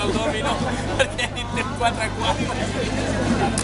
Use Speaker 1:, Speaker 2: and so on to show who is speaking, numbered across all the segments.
Speaker 1: el domino perquè he dit 4-4.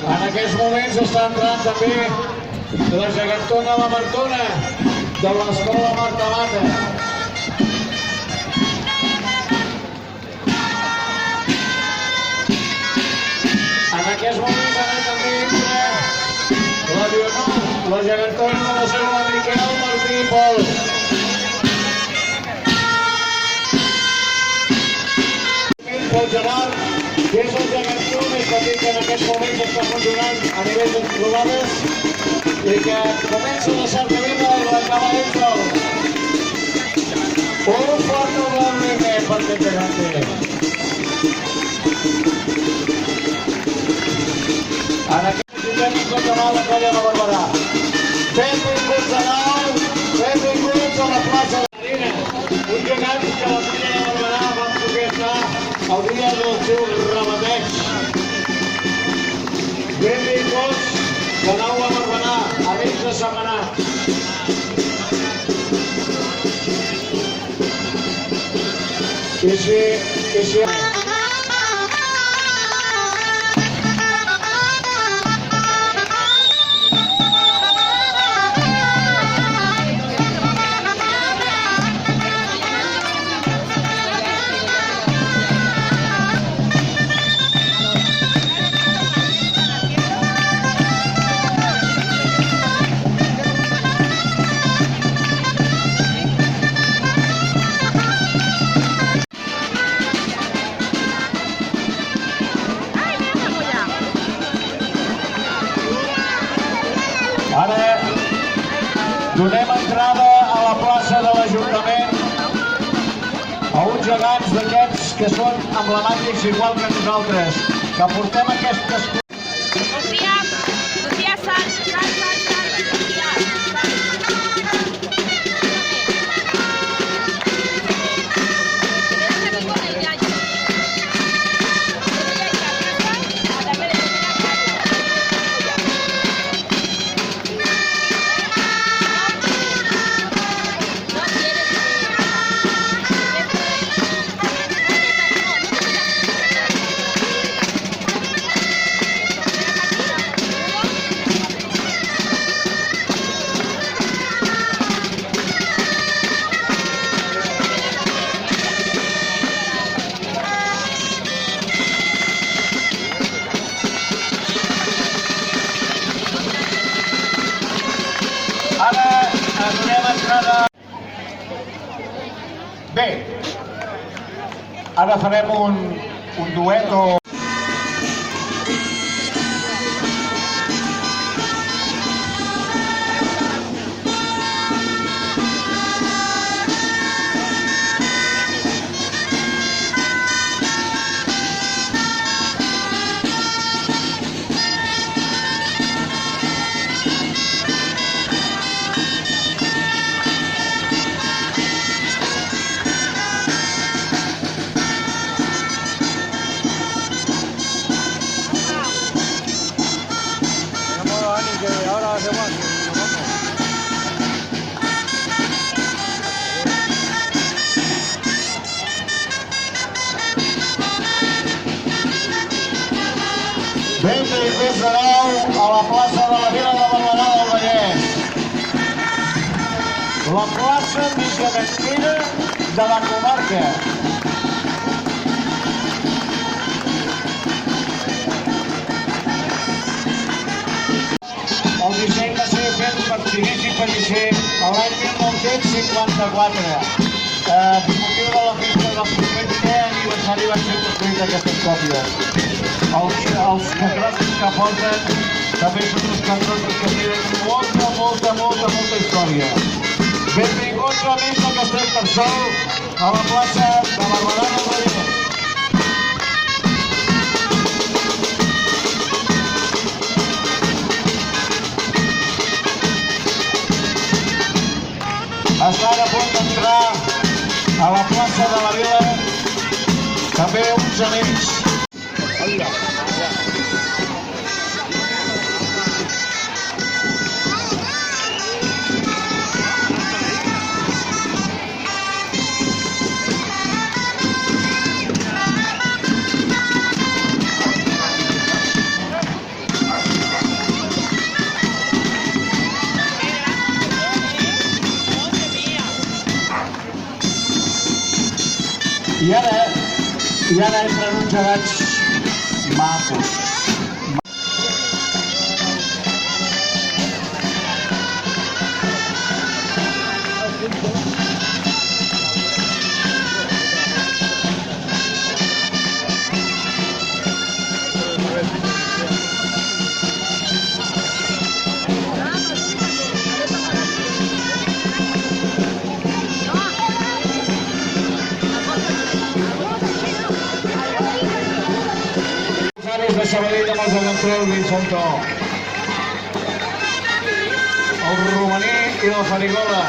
Speaker 2: En aquests moments està entrant també la gegantona La Martona de l'escola Marta Mata. En aquests moments ara també entra la Dionor, la gegantona de l'escola Miquel Martí i Pol. Pol Gerard, que és el gegantó més petit que en aquests moments està funcionant a nivell de trobades i que comença a deixar-te vida i l'acaba Èngel. Un fort aplaudiment per aquest gegantó. En aquest moment ens pot donar la colla de Barberà. Benvinguts de nou, benvinguts a la plaça de Marina. Un gegant que la colla de Barberà vam poder estar el dia del seu rebateig. Benvinguts de nou a Barberà, amics de Sentmenat. I si... Ara donem entrada a la plaça de l'Ajuntament a uns gegants d'aquests que són emblemàtics igual que nosaltres, que portem aquestes...
Speaker 3: Sofia, sal, sal, sal, sal, Sofia, sal.
Speaker 2: Ara donem entrada... Bé, ara farem un duet o... Benvinguts de nou a la plaça de la Vila de Barberà del Vallès. La plaça més gegantina de la comarca. El disseny va ser fet per Chinés i Pellicer l'any 1954. Per motiu de la festa del 50è aniversari van ser construïdes aquestes còpies. Els catrons que porten també són uns catrons que tenen molta història. Benvinguts amics del Castellterçol a la plaça de Barberà del Vallès. Estan a punt d'entrar a la plaça de la Vila també uns amics. I ara entren uns gegants macos. De Sabadell amb els de control, Vincentó. El romaní i la farigola.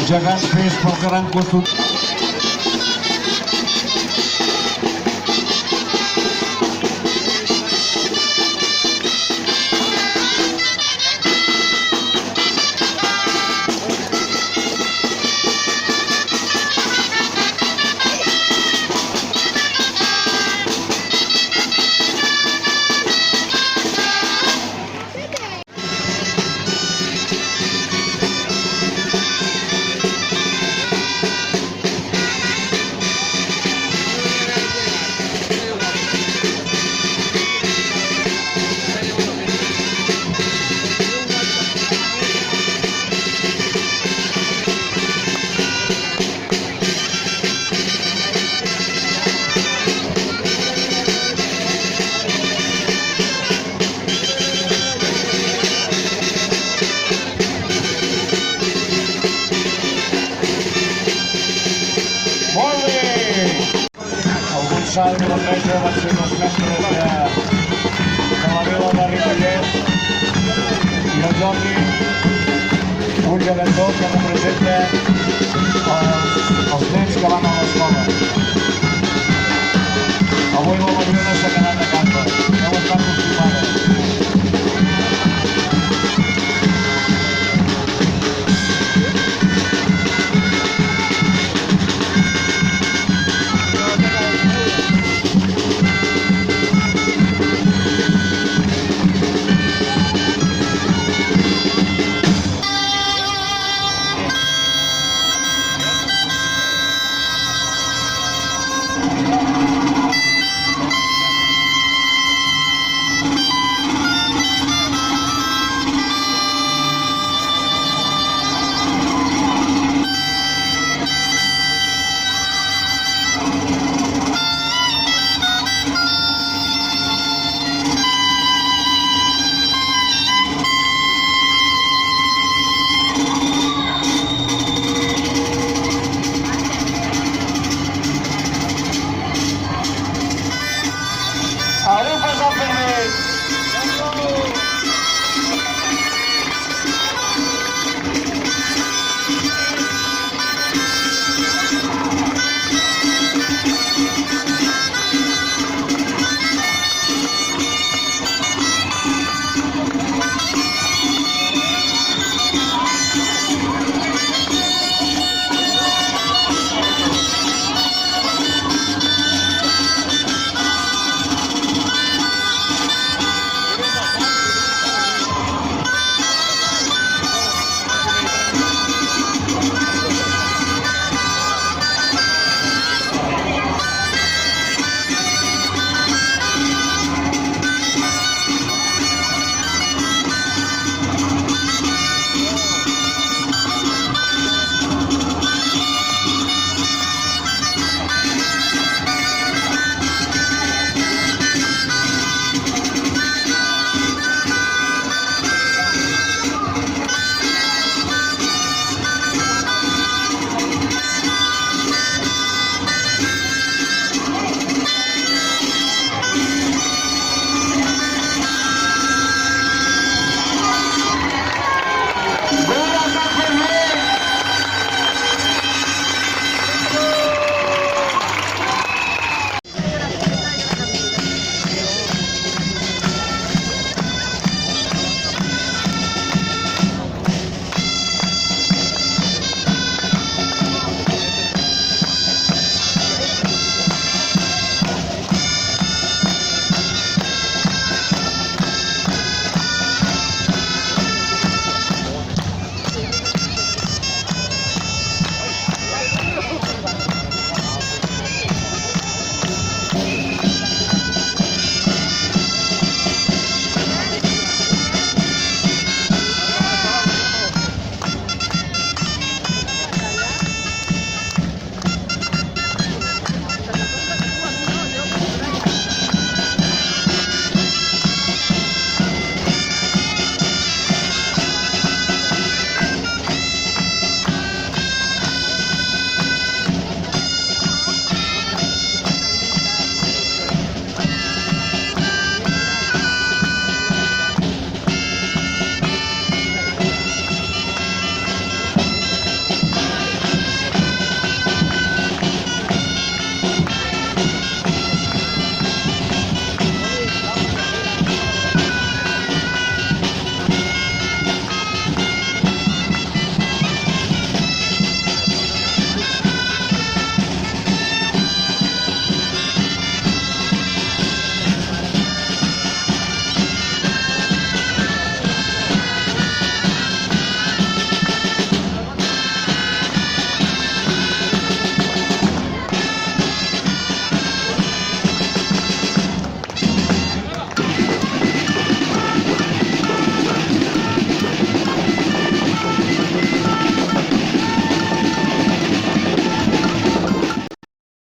Speaker 2: Gegants fets pel gran costum. Molt bé! El Gonçal i la Petra van ser els mestres de la vila de Ripollet i el Jordi, un gegantó que representa els nens que van a l'escola.